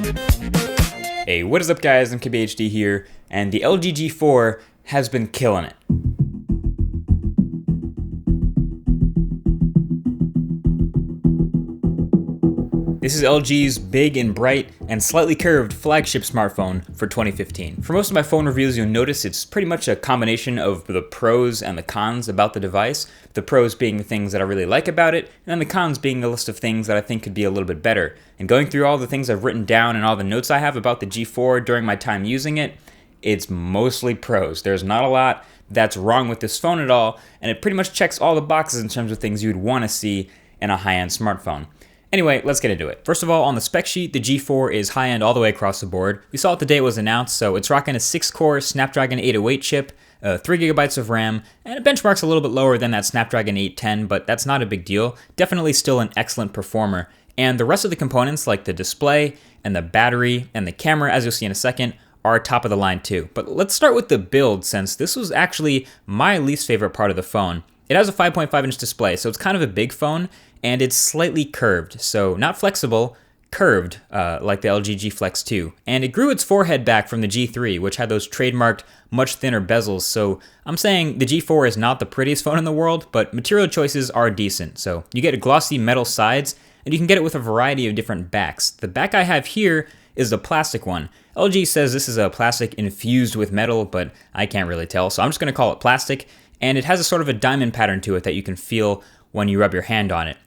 Hey, what is up guys, I'm KBHD here, and the LG G4 has been killing it. This is LG's big and bright and slightly curved flagship smartphone for 2015. For most of my phone reviews, you'll notice it's pretty much a combination of the pros and the cons about the device. The pros being the things that I really like about it, and then the cons being a list of things that I think could be a little bit better. And going through all the things I've written down and all the notes I have about the G4 during my time using it, it's mostly pros. There's not a lot that's wrong with this phone at all, and it pretty much checks all the boxes in terms of things you'd want to see in a high-end smartphone. Anyway, let's get into it. First of all, on the spec sheet, the G4 is high-end all the way across the board. We saw it the day it was announced, so it's rocking a 6-core Snapdragon 808 chip, 3GB of RAM, and it benchmarks a little bit lower than that Snapdragon 810, but that's not a big deal. Definitely still an excellent performer. And the rest of the components, like the display and the battery and the camera, as you'll see in a second, are top of the line too. But let's start with the build, since this was actually my least favorite part of the phone. It has a 5.5-inch display, so it's kind of a big phone, and it's slightly curved, so not flexible, curved, like the LG G Flex 2. And it grew its forehead back from the G3, which had those trademarked, much thinner bezels, so I'm saying the G4 is not the prettiest phone in the world, but material choices are decent. So you get glossy metal sides, and you can get it with a variety of different backs. The back I have here is the plastic one. LG says this is a plastic infused with metal, but I can't really tell, so I'm just going to call it plastic. And it has a sort of a diamond pattern to it that you can feel when you rub your hand on it.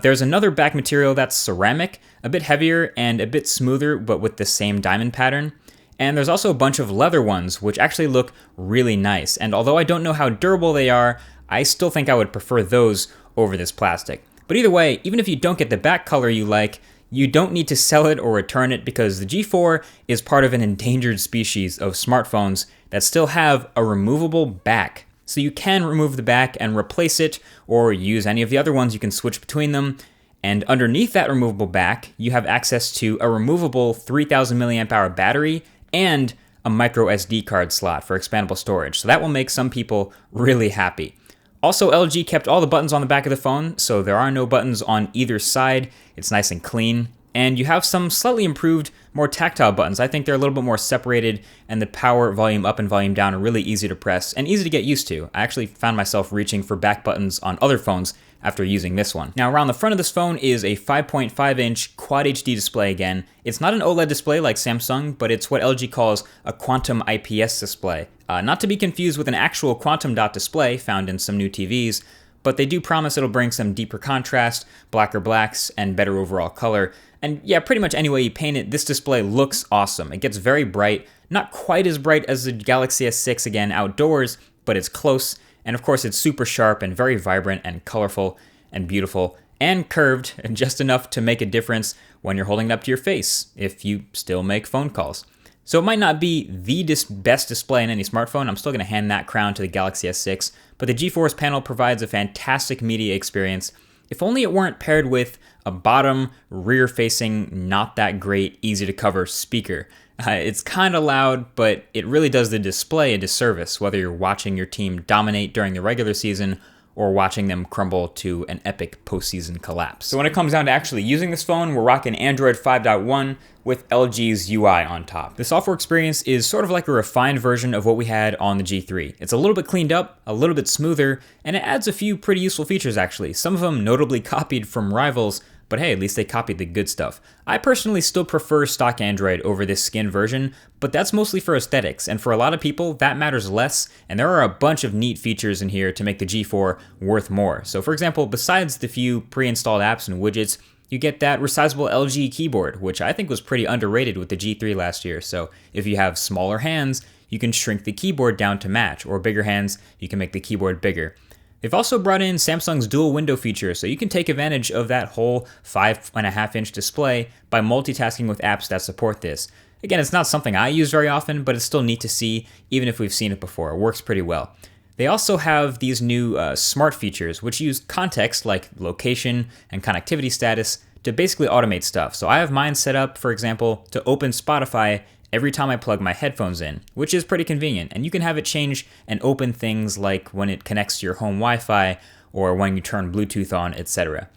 There's another back material that's ceramic, a bit heavier and a bit smoother, but with the same diamond pattern. And there's also a bunch of leather ones, which actually look really nice. And although I don't know how durable they are, I still think I would prefer those over this plastic. But either way, even if you don't get the back color you like, you don't need to sell it or return it, because the G4 is part of an endangered species of smartphones that still have a removable back. So you can remove the back and replace it, or use any of the other ones. You can switch between them. And underneath that removable back, you have access to a removable 3000 milliamp hour battery and a micro SD card slot for expandable storage. So that will make some people really happy. Also, LG kept all the buttons on the back of the phone, so there are no buttons on either side. It's nice and clean. And you have some slightly improved, more tactile buttons. I think they're a little bit more separated, and the power, volume up and volume down are really easy to press and easy to get used to. I actually found myself reaching for back buttons on other phones after using this one. Now, around the front of this phone is a 5.5-inch Quad HD display again. It's not an OLED display like Samsung, but it's what LG calls a quantum IPS display. Not to be confused with an actual quantum dot display found in some new TVs, but they do promise it'll bring some deeper contrast, blacker blacks, and better overall color. And yeah, pretty much any way you paint it, this display looks awesome. It gets very bright, not quite as bright as the Galaxy S6 again outdoors, but it's close. And of course, it's super sharp and very vibrant and colorful and beautiful and curved, and just enough to make a difference when you're holding it up to your face, if you still make phone calls. So it might not be the best display in any smartphone. I'm still going to hand that crown to the Galaxy S6, but the G4's panel provides a fantastic media experience. If only it weren't paired with a bottom, rear-facing, not that great, easy-to-cover speaker. It's kind of loud, but it really does the display a disservice, whether you're watching your team dominate during the regular season or watching them crumble to an epic postseason collapse. So when it comes down to actually using this phone, we're rocking Android 5.1 with LG's UI on top. The software experience is sort of like a refined version of what we had on the G3. It's a little bit cleaned up, a little bit smoother, and it adds a few pretty useful features actually. Some of them notably copied from rivals, but hey, at least they copied the good stuff. I personally still prefer stock Android over this skin version, but that's mostly for aesthetics, and for a lot of people, that matters less, and there are a bunch of neat features in here to make the G4 worth more. So for example, besides the few pre-installed apps and widgets, you get that resizable LG keyboard, which I think was pretty underrated with the G3 last year. So if you have smaller hands, you can shrink the keyboard down to match, or bigger hands, you can make the keyboard bigger. They've also brought in Samsung's dual window feature, so you can take advantage of that whole 5.5-inch display by multitasking with apps that support this. Again, it's not something I use very often, but it's still neat to see, even if we've seen it before. It works pretty well. They also have these new smart features, which use context like location and connectivity status to basically automate stuff. So I have mine set up, for example, to open Spotify every time I plug my headphones in, which is pretty convenient. And you can have it change and open things like when it connects to your home Wi-Fi or when you turn Bluetooth on, etc.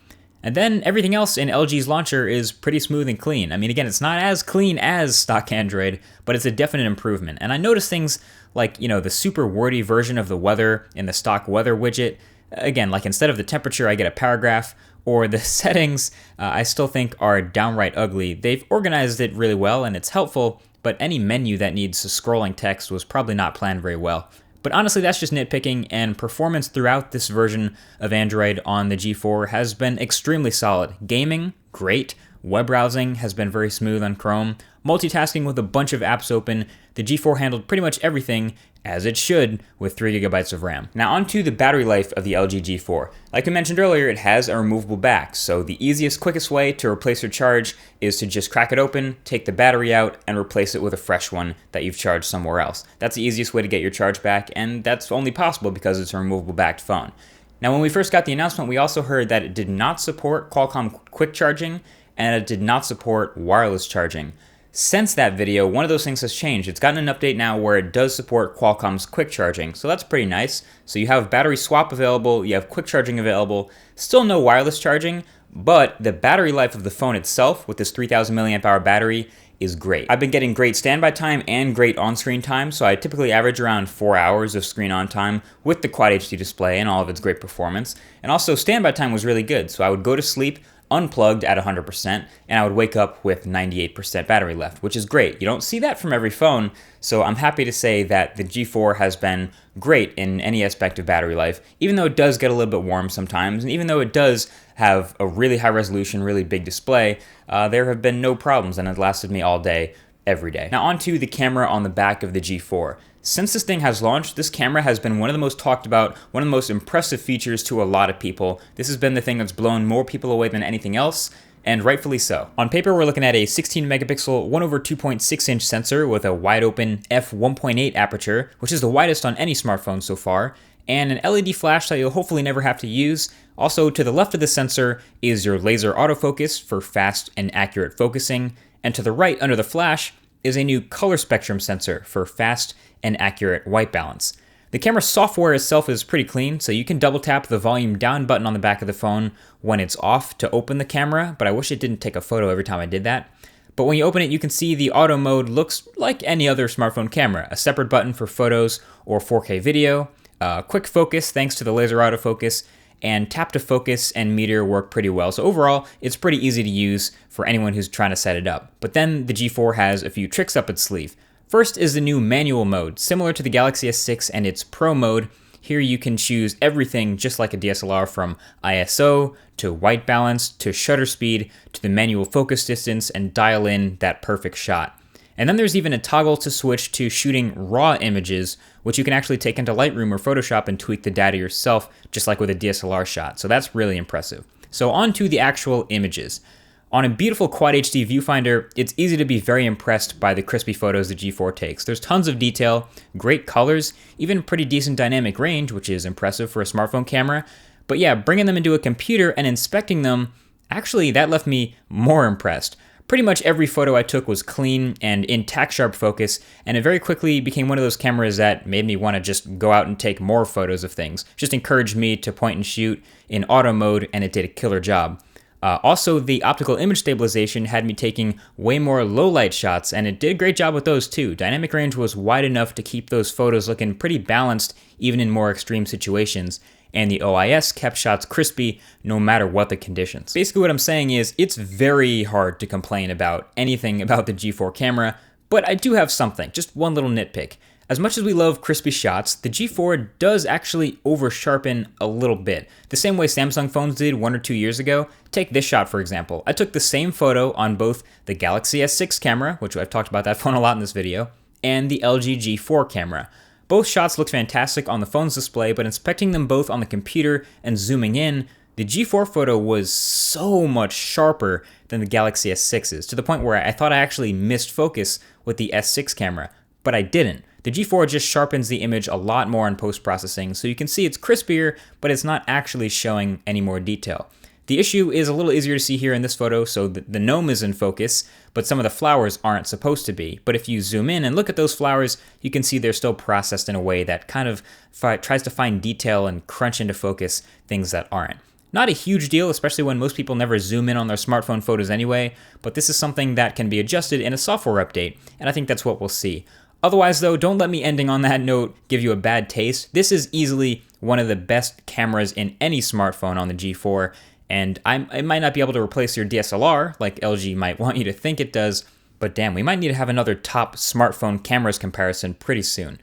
And then everything else in LG's launcher is pretty smooth and clean. I mean, again, it's not as clean as stock Android, but it's a definite improvement. And I noticed things like, the super wordy version of the weather in the stock weather widget. Again, like instead of the temperature, I get a paragraph, or the settings I still think are downright ugly. They've organized it really well and it's helpful, but any menu that needs scrolling text was probably not planned very well. But honestly, that's just nitpicking, and performance throughout this version of Android on the G4 has been extremely solid. Gaming, great. Web browsing has been very smooth on Chrome. Multitasking with a bunch of apps open, the G4 handled pretty much everything as it should with 3GB of RAM. Now onto the battery life of the LG G4. Like I mentioned earlier, it has a removable back, so the easiest, quickest way to replace your charge is to just crack it open, take the battery out, and replace it with a fresh one that you've charged somewhere else. That's the easiest way to get your charge back, and that's only possible because it's a removable backed phone. Now when we first got the announcement, we also heard that it did not support Qualcomm quick charging, and it did not support wireless charging. Since that video, one of those things has changed. It's gotten an update now where it does support Qualcomm's quick charging, so that's pretty nice. So you have battery swap available, you have quick charging available, still no wireless charging, but the battery life of the phone itself with this 3000 milliamp hour battery is great. I've been getting great standby time and great on-screen time, so I typically average around 4 hours of screen on time with the Quad HD display and all of its great performance. And also standby time was really good, so I would go to sleep unplugged at 100%, and I would wake up with 98% battery left, which is great. You don't see that from every phone, so I'm happy to say that the G4 has been great in any aspect of battery life, even though it does get a little bit warm sometimes, and even though it does have a really high resolution, really big display, there have been no problems, and it lasted me all day, every day. Now onto the camera on the back of the G4. Since this thing has launched, this camera has been one of the most talked about, one of the most impressive features to a lot of people. This has been the thing that's blown more people away than anything else, and rightfully so. On paper, we're looking at a 16 megapixel 1/2.6 inch sensor with a wide open f1.8 aperture, which is the widest on any smartphone so far, and an LED flash that you'll hopefully never have to use. Also, to the left of the sensor is your laser autofocus for fast and accurate focusing, and to the right under the flash is a new color spectrum sensor for fast and accurate white balance. The camera software itself is pretty clean, so you can double tap the volume down button on the back of the phone when it's off to open the camera, but I wish it didn't take a photo every time I did that. But when you open it, you can see the auto mode looks like any other smartphone camera, a separate button for photos or 4K video, quick focus thanks to the laser autofocus, and tap to focus and meter work pretty well. So overall, it's pretty easy to use for anyone who's trying to set it up. But then the G4 has a few tricks up its sleeve. First is the new manual mode, similar to the Galaxy S6 and its Pro mode. Here you can choose everything just like a DSLR, from ISO to white balance to shutter speed to the manual focus distance, and dial in that perfect shot. And then there's even a toggle to switch to shooting raw images, which you can actually take into Lightroom or Photoshop and tweak the data yourself, just like with a DSLR shot. So that's really impressive. So on to the actual images. On a beautiful Quad HD viewfinder, it's easy to be very impressed by the crispy photos the G4 takes. There's tons of detail, great colors, even pretty decent dynamic range, which is impressive for a smartphone camera. But yeah, bringing them into a computer and inspecting them, actually that left me more impressed. Pretty much every photo I took was clean and in tack-sharp focus, and it very quickly became one of those cameras that made me want to just go out and take more photos of things. Just encouraged me to point and shoot in auto mode, and it did a killer job. Also, the optical image stabilization had me taking way more low-light shots, and it did a great job with those too. Dynamic range was wide enough to keep those photos looking pretty balanced, even in more extreme situations. And the OIS kept shots crispy no matter what the conditions. Basically what I'm saying is it's very hard to complain about anything about the G4 camera, but I do have something, just one little nitpick. As much as we love crispy shots, the G4 does actually over-sharpen a little bit, the same way Samsung phones did 1 or 2 years ago. Take this shot for example. I took the same photo on both the Galaxy S6 camera, which I've talked about that phone a lot in this video, and the LG G4 camera. Both shots look fantastic on the phone's display, but inspecting them both on the computer and zooming in, the G4 photo was so much sharper than the Galaxy S6's, to the point where I thought I actually missed focus with the S6 camera, but I didn't. The G4 just sharpens the image a lot more in post-processing, so you can see it's crispier, but it's not actually showing any more detail. The issue is a little easier to see here in this photo, so the gnome is in focus, but some of the flowers aren't supposed to be. But if you zoom in and look at those flowers, you can see they're still processed in a way that kind of tries to find detail and crunch into focus things that aren't. Not a huge deal, especially when most people never zoom in on their smartphone photos anyway, but this is something that can be adjusted in a software update, and I think that's what we'll see. Otherwise though, don't let me ending on that note give you a bad taste. This is easily one of the best cameras in any smartphone on the G4, and it might not be able to replace your DSLR like LG might want you to think it does, but damn, we might need to have another top smartphone cameras comparison pretty soon.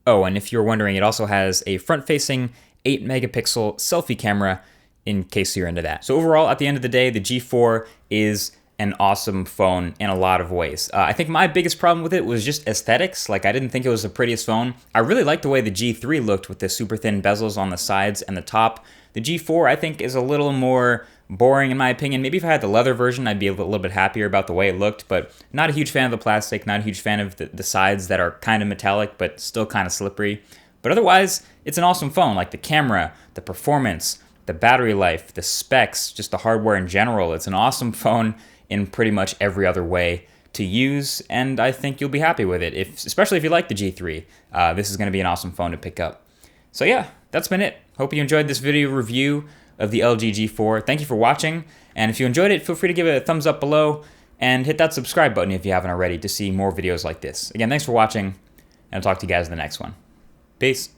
Oh, and if you're wondering, it also has a front-facing 8 megapixel selfie camera in case you're into that. So overall, at the end of the day, the G4 is an awesome phone in a lot of ways. I think my biggest problem with it was just aesthetics. Like, I didn't think it was the prettiest phone. I really liked the way the G3 looked with the super thin bezels on the sides and the top. The G4, I think, is a little more boring in my opinion. Maybe if I had the leather version, I'd be a little bit happier about the way it looked, but not a huge fan of the plastic, not a huge fan of the sides that are kind of metallic, but still kind of slippery. But otherwise, it's an awesome phone. Like the camera, the performance, the battery life, the specs, just the hardware in general. It's an awesome phone in pretty much every other way to use, and I think you'll be happy with it, especially if you like the G3. This is going to be an awesome phone to pick up. So yeah, that's been it. Hope you enjoyed this video review of the LG G4. Thank you for watching, and if you enjoyed it, feel free to give it a thumbs up below, and hit that subscribe button if you haven't already to see more videos like this. Again, thanks for watching, and I'll talk to you guys in the next one. Peace.